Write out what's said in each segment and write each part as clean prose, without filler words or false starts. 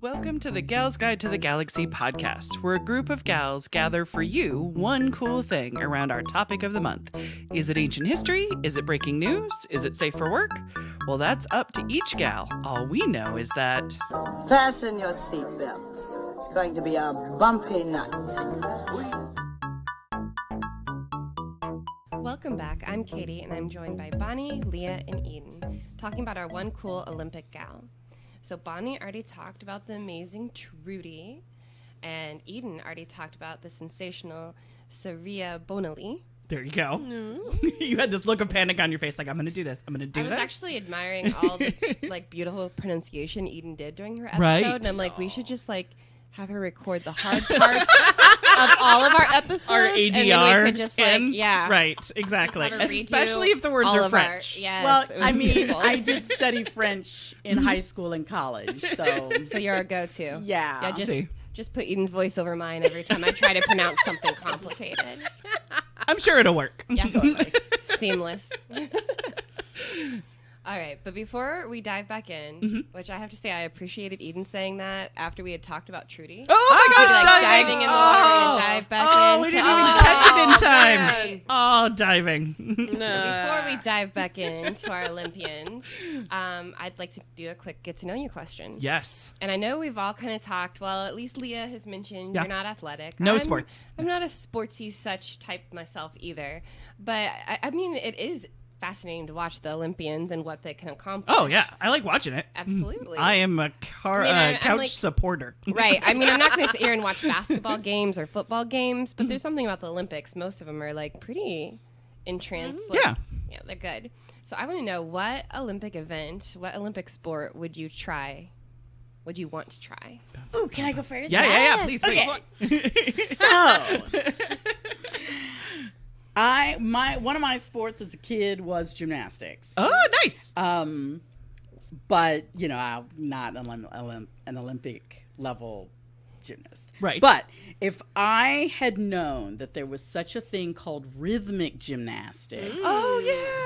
Welcome to the Gals Guide to the Galaxy podcast, where a group of gals gather for you one cool thing around our topic of the month. Is it ancient history? Is it breaking news? Is it safe for work? Well, that's up to each gal. All we know is that... Fasten your seatbelts. It's going to be a bumpy night. Welcome back. I'm Katie, and I'm joined by Bonnie, Leah, and Eden, talking about our one cool Olympic gal. So Bonnie already talked about the amazing Trudy, and Eden already talked about the sensational Saria Bonelli. There you go. You had this look of panic on your face, like, I'm going to do this. I'm going to do this. I was actually admiring all the beautiful pronunciation Eden did during her episode, right. And I'm like, we should just have her record the hard parts of all of our episodes. Our ADR. And then we could just Right, exactly. Especially if the words are French. Yes, well, beautiful. I did study French in high school and college, so you're a go-to. Yeah. Just put Eden's voice over mine every time I try to pronounce something complicated. I'm sure it'll work. Yeah, totally. Seamless. All right, but before we dive back in, which I have to say I appreciated Eden saying that after we had talked about Trudy. Oh my gosh, diving in the water and dive back in. Oh, we didn't even catch it in time. Man. Oh, diving. Before we dive back into our Olympians, I'd like to do a quick get-to-know-you question. Yes. And I know we've all kind of talked, well, at least Leah has mentioned you're not athletic. No sports. I'm not a sportsy such type myself either. But, I mean, it is fascinating to watch the Olympians and what they can accomplish. Oh, yeah. I like watching it. Absolutely. I am a couch supporter. Right. I mean, I'm not going to sit here and watch basketball games or football games, but there's something about the Olympics. Most of them are, pretty entranced. Yeah, they're good. So I want to know, what Olympic event, what Olympic sport would you try? Would you want to try? Ooh, can I go first? Yeah, please. So... one of my sports as a kid was gymnastics. Oh, nice. But I'm not an Olympic level gymnast. Right. But if I had known that there was such a thing called rhythmic gymnastics,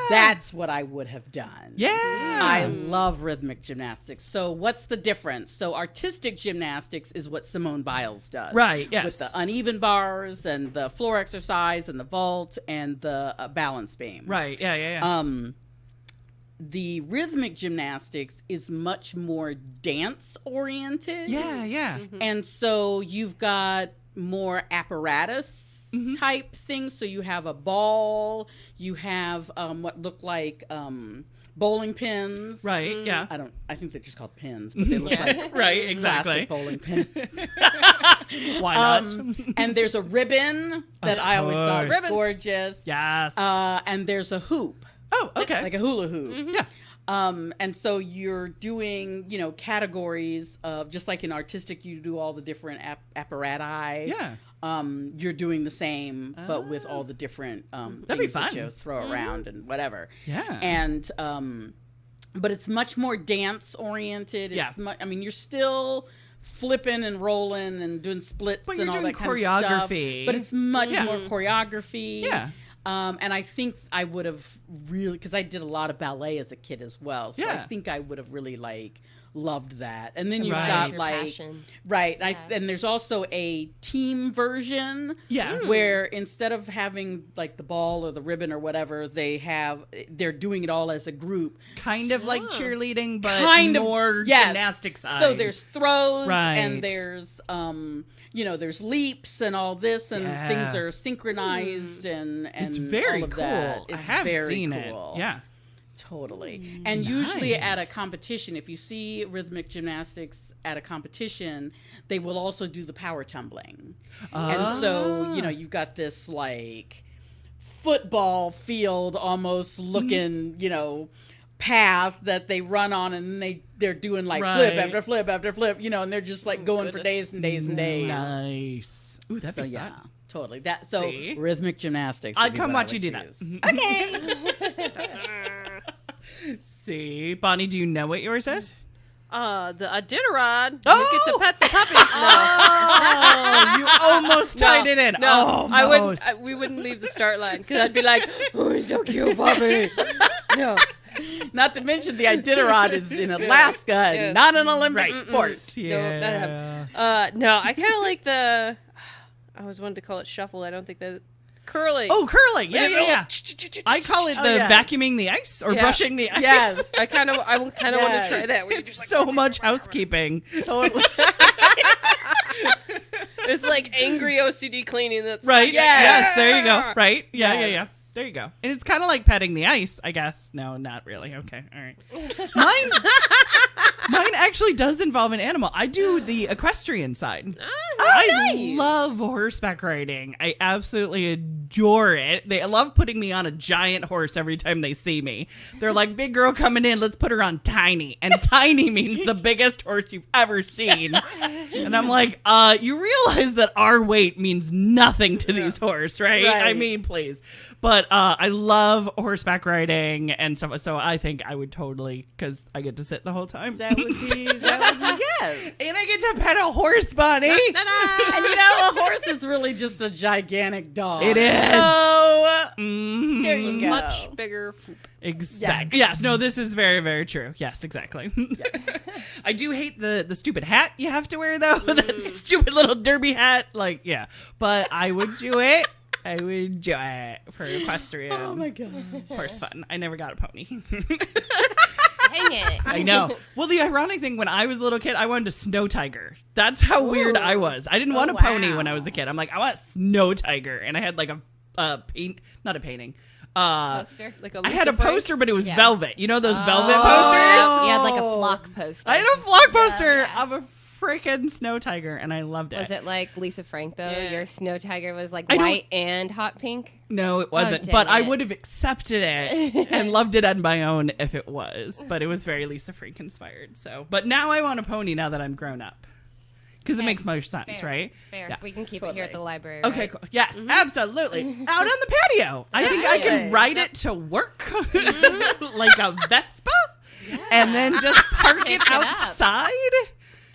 that's what I would have done. Yeah. I love rhythmic gymnastics. So what's the difference? So artistic gymnastics is what Simone Biles does. Right, yes. With the uneven bars and the floor exercise and the vault and the balance beam. Right, yeah. The rhythmic gymnastics is much more dance oriented. Yeah. And so you've got more apparatus type things. So you have a ball, you have what look like bowling pins. Right, yeah. I think they're just called pins, but they look like right, exactly. plastic bowling pins. Why not? And there's a ribbon that I always thought was gorgeous. Yes. And there's a hoop. Oh, okay. Like a hula hoop. Yeah. And so you're doing, categories of, just like in artistic, you do all the different apparati. Yeah. You're doing the same, but with all the different things that you throw around and whatever. Yeah. And, but it's much more dance oriented. It's you're still flipping and rolling and doing splits and all that kind of stuff. Choreography. But it's much more choreography. Yeah. And I think I would have really, because I did a lot of ballet as a kid as well. So I think I would have really loved that. And then you've got and there's also a team version. Yeah. Where instead of having the ball or the ribbon or whatever, they're doing it all as a group. Kind of like cheerleading, but more gymnastics side. So there's throws and there's there's leaps and all this, and things are synchronized and it's very all of cool. that. It's I have very seen cool. it. Yeah. Totally. And usually at a competition, if you see rhythmic gymnastics at a competition, they will also do the power tumbling. And so, you've got this football field almost looking, path that they run on, and they're doing flip after flip after flip, and they're just going for days and days and days. Nice. Ooh, that'd be fun. Totally. Rhythmic gymnastics. I'd come watch you do that. Okay. See, Bonnie, do you know what yours is? The Iditarod. Oh! You get to pet the puppies now. Oh, you almost tied it in. No, I wouldn't. We wouldn't leave the start line because I'd be like, "Oh, he's so cute, puppy." No. Not to mention the Iditarod is in Alaska and not an Olympic sport. Yeah. No, I kind of like the. I always wanted to call it shuffle. I don't think that curling. Oh, curling. Yeah. I call it the vacuuming the ice or brushing the ice. Yes. I kind of want to try that. Where It's so much housekeeping. Totally. It's like angry OCD cleaning. That's right. Yes. There you go. Yeah. Right. Yeah. There you go. And it's kind of like petting the ice, I guess. No, not really. Okay. All right. Mine actually does involve an animal. I do the equestrian side. I love horseback riding. I absolutely adore it. They love putting me on a giant horse every time they see me. They're like, big girl coming in, let's put her on tiny. And tiny means the biggest horse you've ever seen. And I'm like, you realize that our weight means nothing to these horses, right? I mean, please. But I love horseback riding and stuff. So I think I would totally, because I get to sit the whole time. That would be yes. And I get to pet a horse, Bunny. And you know, a horse is really just a gigantic dog. It is. So, There you go. Much bigger. Exactly. Yes. No, this is very, very true. Yes, exactly. I do hate the stupid hat you have to wear, though. That stupid little derby hat. Like, yeah. But I would do it. I would do it for equestrian. oh my god, horse fun. I never got a pony. Dang it. I know. Well, the ironic thing, when I was a little kid, I wanted a snow tiger. That's how weird I was. I didn't want a pony when I was a kid. I'm like, I want a snow tiger. And I had like a painting. Poster? Like I had a poster, but it was velvet. You know those velvet posters? You had like a flock poster. I had a flock poster of a freaking snow tiger, and I loved it. Was it like Lisa Frank, though? Yeah. Your snow tiger was like white and hot pink? No, it wasn't. But I would have accepted it and loved it on my own if it was. But it was very Lisa Frank inspired. So, but now I want a pony now that I'm grown up. Because it makes most sense, right? Fair. Yeah. We can keep it here at the library. Okay, right? cool. Yes, absolutely. Out on the patio. I think I can ride it to work like a Vespa and then just park it outside.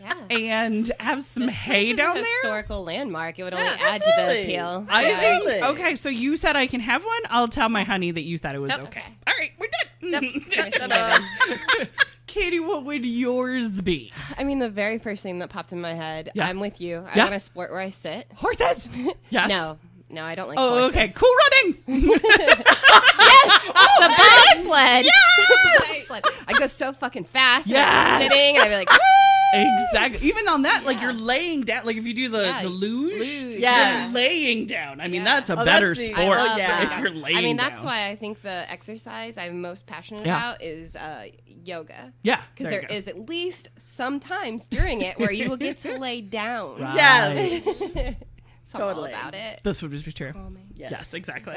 Yeah. And have some hay down there. Historical landmark. It would only add to the appeal. I think. Okay, so you said I can have one. I'll tell my honey that you said it was okay. All right, we're done. Katie, what would yours be? I mean, the very first thing that popped in my head. Yeah. I'm with you. I want a sport where I sit. Horses. Yes. No, I don't like horses. horses. Okay. Cool Runnings. Yes! The bobsled! Yes! I go so fucking fast. Yes! And I'm sitting and I'd be like, woo! Exactly. Even on that, like you're laying down. Like if you do the luge, you're laying down. I mean, that's a better sport if you're laying down. I mean, that's why I think the exercise I'm most passionate about is yoga. Yeah. Because there is at least some times during it where you will get to lay down. Right. Yes. So totally. I'm all about it. This would be true. Yes, exactly.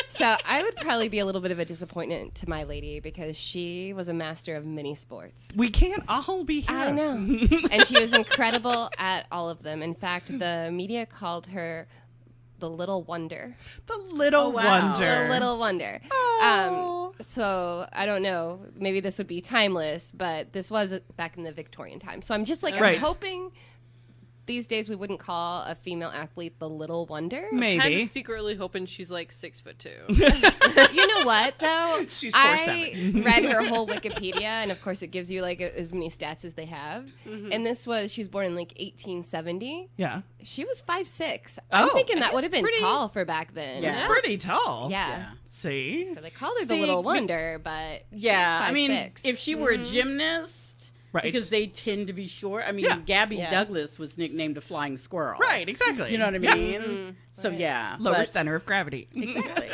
So I would probably be a little bit of a disappointment to my lady because she was a master of many sports. We can't all be heroes. I know. And she was incredible at all of them. In fact, the media called her the Little Wonder. The Little Wonder. The Little Wonder. Oh. So I don't know. Maybe this would be timeless, but this was back in the Victorian time. So I'm just like, I'm hoping these days we wouldn't call a female athlete the Little Wonder. Maybe. I'm kind of secretly hoping she's like 6'2". You know what though? She's 4'7". I read her whole Wikipedia, and of course it gives you like as many stats as they have. And she was born in like 1870. Yeah. She was 5'6". I'm thinking that would have been tall for back then. Yeah. It's pretty tall. Yeah. See? So they called her the Little Wonder, but I mean, if she were a gymnast. Right. Because they tend to be short. I mean, Gabby Douglas was nicknamed a flying squirrel. Right, exactly. You know what I mean? So, Lower center of gravity. Exactly.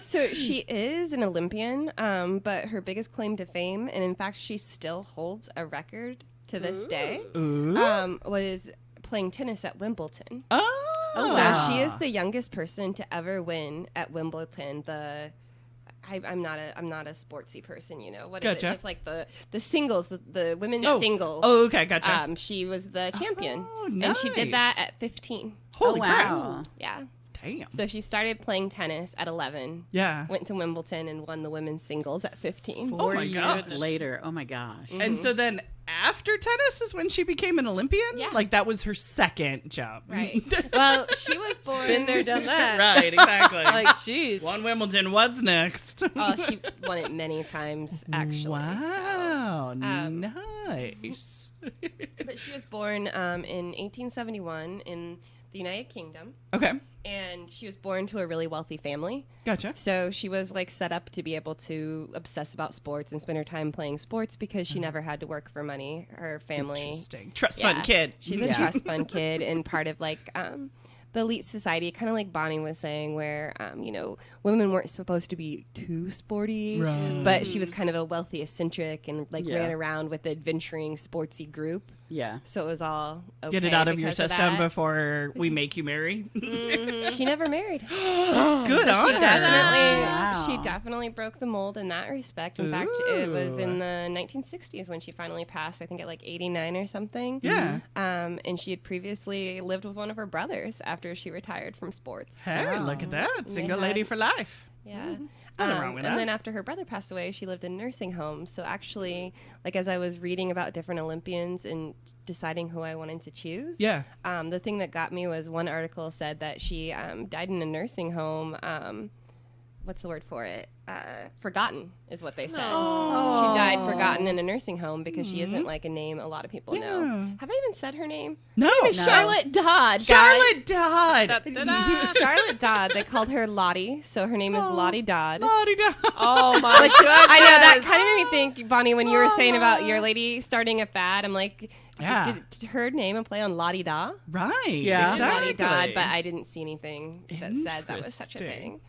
So she is an Olympian, but her biggest claim to fame, and in fact she still holds a record to this day, was playing tennis at Wimbleton. Oh. So she is the youngest person to ever win at Wimbledon. I'm not a sportsy person, you know. What is it? Just like the singles, the women's singles. Oh, okay, gotcha. She was the champion. Oh, nice. And she did that at 15. Holy crap. Wow. Yeah. Damn. So she started playing tennis at 11. Yeah. Went to Wimbledon and won the women's singles at 15. 4 years later. Oh my gosh. And so then after tennis is when she became an Olympian? Yeah. Like, that was her second jump. Right. Well, she was born... Been there, done that. Right, exactly. Like, jeez. Won Wimbledon. What's next? Oh, she won it many times, actually. Wow. Nice. But she was born in 1871 in the United Kingdom. Okay. And she was born to a really wealthy family. Gotcha. So she was like set up to be able to obsess about sports and spend her time playing sports because she never had to work for money. Her family. Interesting. Trust fund kid. She's a trust fund kid and part of like the elite society, kind of like Bonnie was saying, where, women weren't supposed to be too sporty, but she was kind of a wealthy eccentric and like ran around with the adventuring sportsy group. Yeah. So it was all okay. Get it out of your system before we make you marry. She never married. Good So on her. she definitely broke the mold in that respect. In fact, it was in the 1960s when she finally passed, I think at like 89 or something. Yeah. And she had previously lived with one of her brothers after she retired from sports. Hey, look at that. Single lady for life. Yeah. Nothing wrong with that. And then after her brother passed away, she lived in nursing homes. So actually, like as I was reading about different Olympians and deciding who I wanted to choose, the thing that got me was one article said that she died in a nursing home. What's the word for it? Forgotten is what they said. She died forgotten in a nursing home because she isn't like a name a lot of people know. Have I even said her name? No. Her name is Charlotte Dod. Charlotte Dod. Charlotte Dod. They called her Lottie, so her name is Lottie Dod. Lottie Dod. Oh my god! I know that kind of made me think, Bonnie, when you were saying about your lady starting a fad. I'm like, did her name a play on Lottie Dod? Right. Yeah. Lottie Dod, but I didn't see anything that said that was such a thing.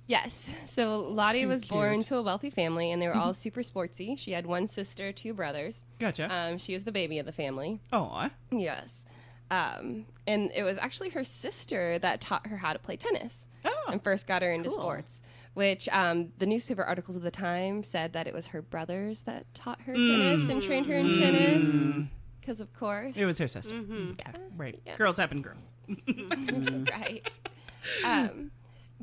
Yes. So Lottie was born to a wealthy family, and they were all super sportsy. She had one sister, two brothers. Gotcha. She was the baby of the family. Oh. Yes. And it was actually her sister that taught her how to play tennis and first got her into sports, which the newspaper articles of the time said that it was her brothers that taught her tennis and trained her in tennis. Because, of course. It was her sister. Yeah, right. Yeah. Girls happen girls. Right.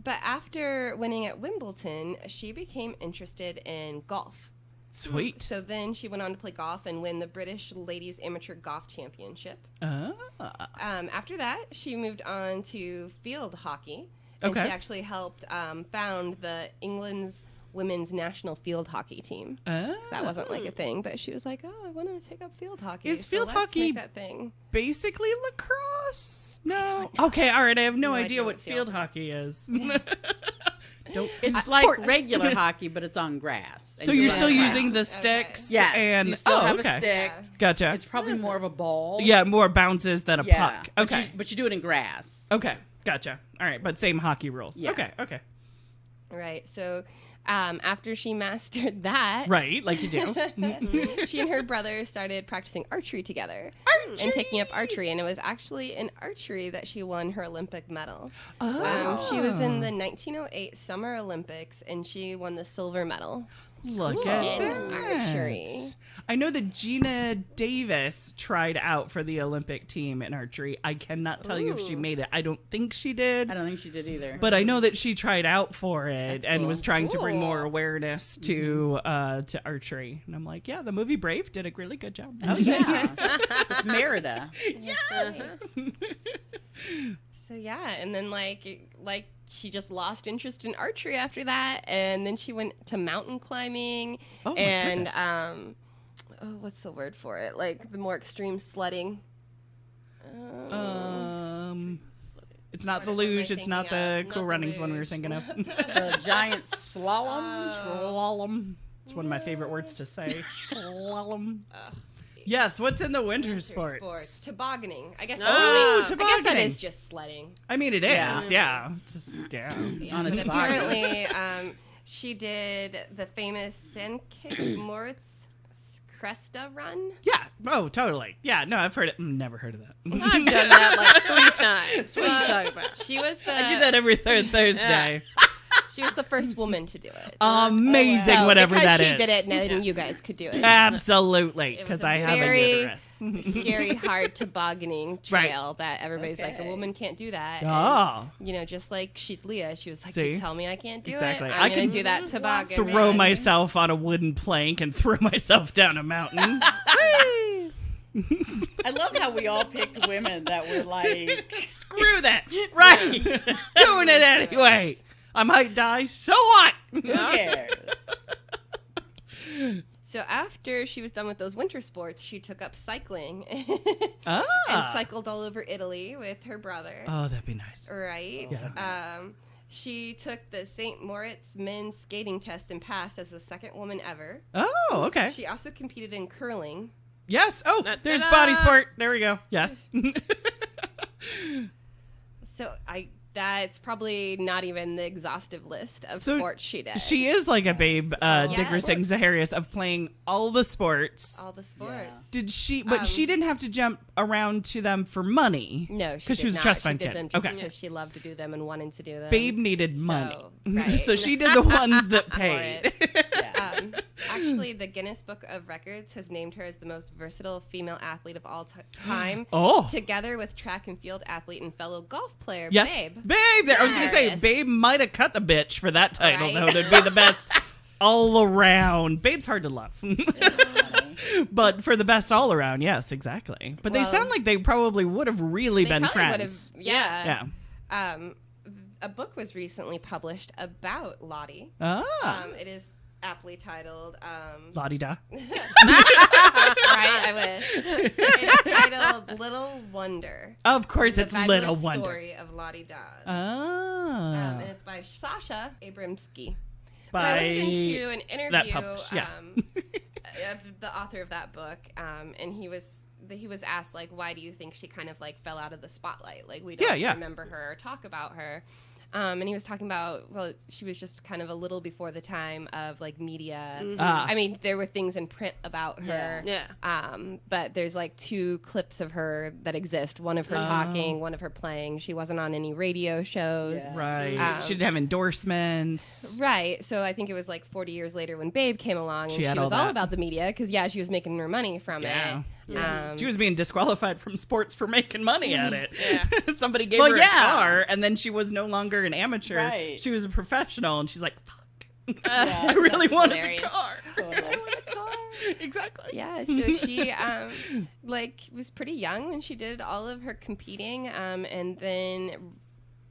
But after winning at Wimbleton, she became interested in golf. Sweet. So then she went on to play golf and win the British Ladies Amateur Golf Championship. After that, she moved on to field hockey. And she actually helped found the England's women's national field hockey team. So that wasn't like a thing, but she was like, I want to take up field hockey. Is field hockey that thing. Basically lacrosse? No. Okay, all right. I have no idea what field hockey is. It's like regular hockey, but it's on grass. So you're still using the sticks? Yes. And you still have a stick. Yeah. Gotcha. It's probably more of a ball. Yeah, more bounces than a puck. Okay. But you do it in grass. Okay. Gotcha. All right, but same hockey rules. Yeah. Okay. Right. So after she mastered that, right, like you do, she and her brother started practicing archery together and taking up archery. And it was actually in archery that she won her Olympic medal. She was in the 1908 Summer Olympics, and she won the silver medal. Look at that. Archery. I know that Gina Davis tried out for the Olympic team in archery. I cannot tell you if she made it. I don't think she did. I don't think she did either. But I know that she tried out for it That's and cool. was trying to bring more awareness to archery. And I'm like, yeah, the movie Brave did a really good job. Oh, yeah. It's Merida. Yes! So, yeah, and then, like she just lost interest in archery after that, and then she went to mountain climbing and what's the word for it? Like the more extreme sledding. It's not the luge. It's not the Cool Runnings one we were thinking of. The giant slalom. Slalom. It's one of my favorite words to say. Slalom. Yes, what's in the winter sports? Tobogganing. I guess. Tobogganing. I guess that is just sledding. I mean, it is. Yeah. Just on a toboggan. Apparently, she did the famous Sankt Moritz Cresta run. Yeah. Oh, totally. Yeah. No, I've heard it. Never heard of that. I've done that like 3 times. What are you talking about? She was the. I do that every third Thursday. She was the first woman to do it. Amazing, so whatever that is. Because she did it, then you guys could do it. Absolutely, because I have a uterus. Scary, hard tobogganing trail that everybody's like, a woman can't do that. Oh. And, just like she's Leah, she was like, you tell me I can't do it. I can do that toboggan. Throw myself on a wooden plank and throw myself down a mountain. I love how we all picked women that were like, screw that. Right. Doing it anyway. I might die. So what? Who cares? So after she was done with those winter sports, she took up cycling and cycled all over Italy with her brother. Oh, that'd be nice. Right. Yeah. She took the St. Moritz men's skating test and passed as the second woman ever. Oh, okay. She also competed in curling. Yes. Oh, there's body sport. There we go. Yes. So that's probably not even the exhaustive list of sports she did. She is like a Babe Dickerson-Zaharias of playing all the sports. All the sports. Yeah. Did she? But she didn't have to jump around to them for money. No, because she was a trust fund kid. Them just because she loved to do them and wanted to do them. Babe needed money, so she did the ones that paid. Actually, the Guinness Book of Records has named her as the most versatile female athlete of all time. Together with track and field athlete and fellow golf player Babe. Babe, I was going to say, Babe might have cut the bitch for that title, though. That'd be the best all around. Babe's hard to love. But for the best all around, yes, exactly. But they sound like they probably would have really been friends. Yeah. A book was recently published about Lottie. It is aptly titled Lottie Dod. Right, I wish. It's titled Little Wonder. Of course, it's Little Wonder. The story of Lottie Dod. And it's by Sasha Abramsky. I listened to an interview that published, the author of that book, and he was asked, like, why do you think she kind of like fell out of the spotlight? Like, we don't remember her or talk about her. And he was talking about, well, she was just kind of a little before the time of like media. Mm-hmm. I mean, there were things in print about her. But there's like 2 clips of her that exist. One of her talking, one of her playing. She wasn't on any radio shows. Yeah. Right. She didn't have endorsements. Right. So I think it was like 40 years later when Babe came along, and she was all about the media because, she was making her money from it. Yeah. She was being disqualified from sports for making money at it. Somebody gave her a car, and then she was no longer an amateur. Right. She was a professional, and she's like, fuck. I really wanted the car. Totally. I want a car. Exactly. Yeah, so she was pretty young when she did all of her competing, and then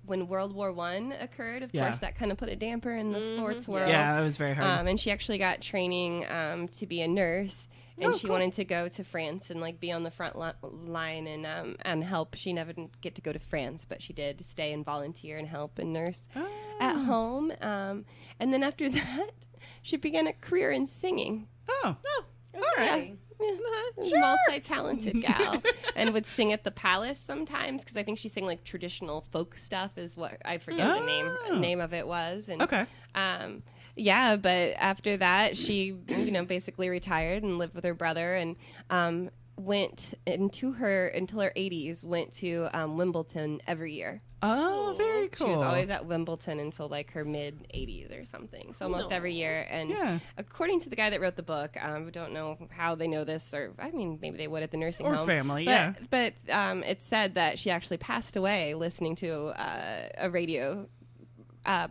when World War I occurred, of course, that kind of put a damper in the sports world. Yeah, it was very hard. And she actually got training to be a nurse. And she wanted to go to France and like be on the front line and help. She never didn't get to go to France, but she did stay and volunteer and help and nurse at home. And then after that, she began a career in singing. All right. Sure. Multi-talented gal, and would sing at the Palace sometimes because I think she sang like traditional folk stuff. Is what I forget the name of it was. And, yeah, but after that, she, basically retired and lived with her brother and went until her 80s, went to Wimbleton every year. Oh, very cool. She was always at Wimbleton until like her mid 80s or something. So almost every year. And according to the guy that wrote the book, we don't know how they know this, or I mean, maybe they would at the nursing home. Or family, But it's said that she actually passed away listening to a radio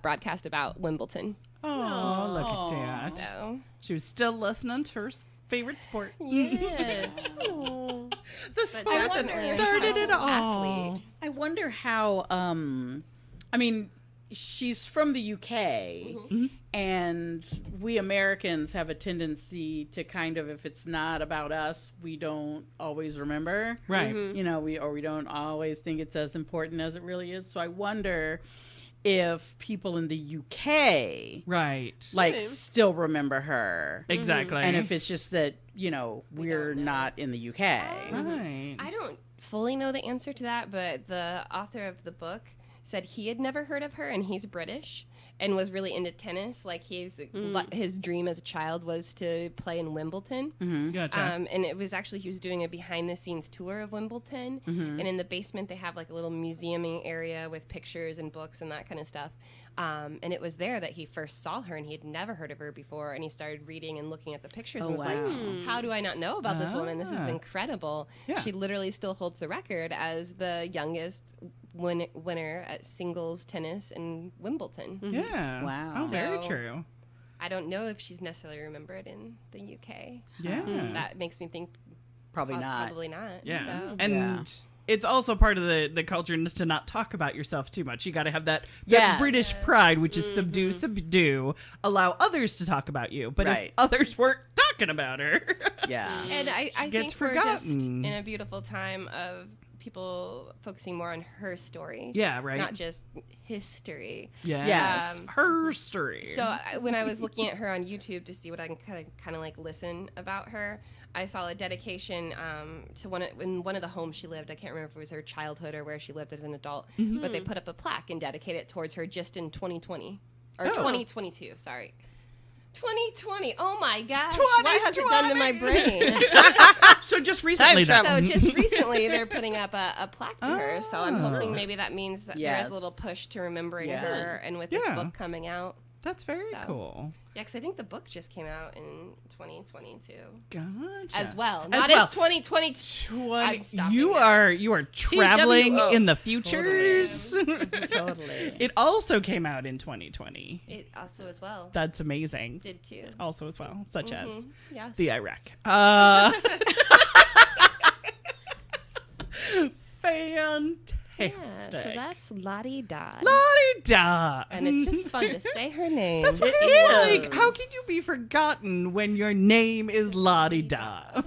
broadcast about Wimbleton. Oh, look at that. So she was still listening to her favorite sport. Yes. The sport that started it all. Athlete. I wonder how, I mean, she's from the UK, and we Americans have a tendency to kind of, if it's not about us, we don't always remember. Right. We don't always think it's as important as it really is. So I wonder if people in the UK still remember her. Exactly. And if it's just that, we're not in the UK. Right. I don't fully know the answer to that, but the author of the book said he had never heard of her, and he's British. and was really into tennis. Like his dream as a child was to play in Wimbleton. Mm-hmm. Gotcha. And it was actually, he was doing a behind the scenes tour of Wimbleton. Mm-hmm. And in the basement, they have like a little museuming area with pictures and books and that kind of stuff. And it was there that he first saw her, and he had never heard of her before. And he started reading and looking at the pictures and was like, how do I not know about this woman? This is incredible. Yeah. She literally still holds the record as the youngest winner at singles tennis in Wimbledon. Mm-hmm. Yeah. Wow. Oh, very true. I don't know if she's necessarily remembered in the UK. Yeah. That makes me think probably not. Probably not. Yeah. So. And it's also part of the culture to not talk about yourself too much. You got to have that British pride, which is subdue, allow others to talk about you. But if others weren't talking about her, and I think we're just in a beautiful time of people focusing more on her story. Yeah, right. Not just history. Yes. Her story. So when I was looking at her on YouTube to see what I can kind of like listen about her, I saw a dedication to in one of the homes she lived. I can't remember if it was her childhood or where she lived as an adult, but they put up a plaque and dedicated it towards her just in 2020 or 2022. Sorry. 2020. Oh my gosh. What has it done to my brain? So just recently, they're putting up a plaque to her. So I'm hoping maybe that means that there's a little push to remembering her. And with this book coming out. That's very cool. Yeah, because I think the book just came out in 2022. Gotcha. As well. Not as 2020. You are traveling in the futures. Totally. It also came out in 2020. It also as well. That's amazing. Did too. Also as well, such as the Iraq. Fantastic. Yeah, so that's Lottie Dod. Lottie Dod. And it's just fun to say her name. That's what it is. Like, how can you be forgotten when your name is Lottie Dod? I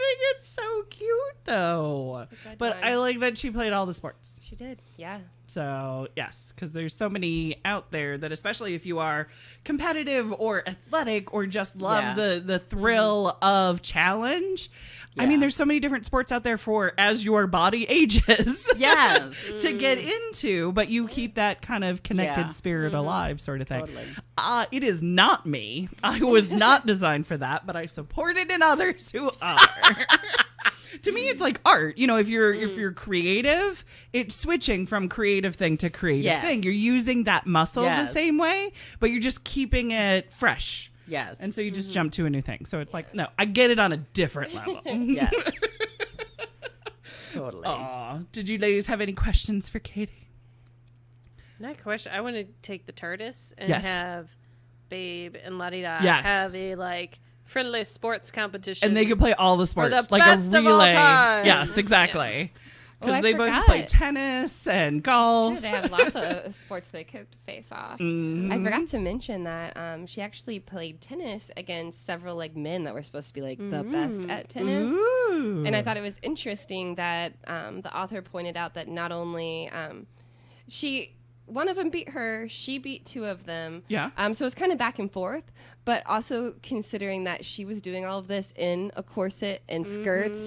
think it's so cute, though. But I like that she played all the sports. She did, yeah. So, yes, because there's so many out there that, especially if you are competitive or athletic or just love the thrill of challenge. I mean, there's so many different sports out there for as your body ages to get into, but you keep that kind of connected spirit alive sort of thing. Totally. It is not me. I was not designed for that, but I support it in others who are. To me, it's like art. You know, if you're creative, it's switching from creative thing to creative thing. You're using that muscle the same way, but you're just keeping it fresh. Yes. And so you just jump to a new thing. So it's like, no, I get it on a different level. Yes. Totally. Aw. Did you ladies have any questions for Katie? Not a question. I want to take the TARDIS and have Babe and Lottie Dod have a friendly sports competition. And they can play all the sports. For the best a relay. Of all time. Yes, exactly. Yes. Because they both play tennis and golf. True, they have lots of sports they could face off. Mm-hmm. I forgot to mention that she actually played tennis against several men that were supposed to be the best at tennis. Ooh. And I thought it was interesting that the author pointed out that not only one of them beat her, she beat two of them. Yeah. So it's kind of back and forth. But also considering that she was doing all of this in a corset and skirts,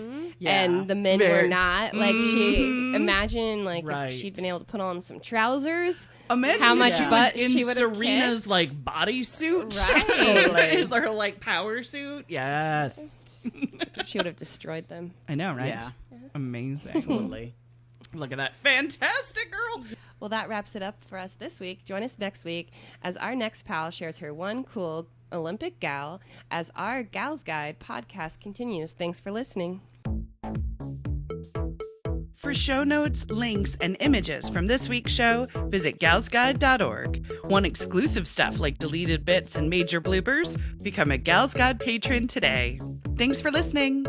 and the men were not. Like imagine if she'd been able to put on some trousers. Imagine how much butt she would have Serena's bodysuit, right? Her power suit. Yes, she would have destroyed them. I know, right? Yeah, amazing. Totally. Look at that fantastic girl. Well, that wraps it up for us this week. Join us next week as our next pal shares her one cool Olympic gal as our Gals Guide podcast continues. Thanks for listening. For show notes, links, and images from this week's show, visit galsguide.org. Want exclusive stuff like deleted bits and major bloopers? Become a Gals Guide patron today. Thanks for listening.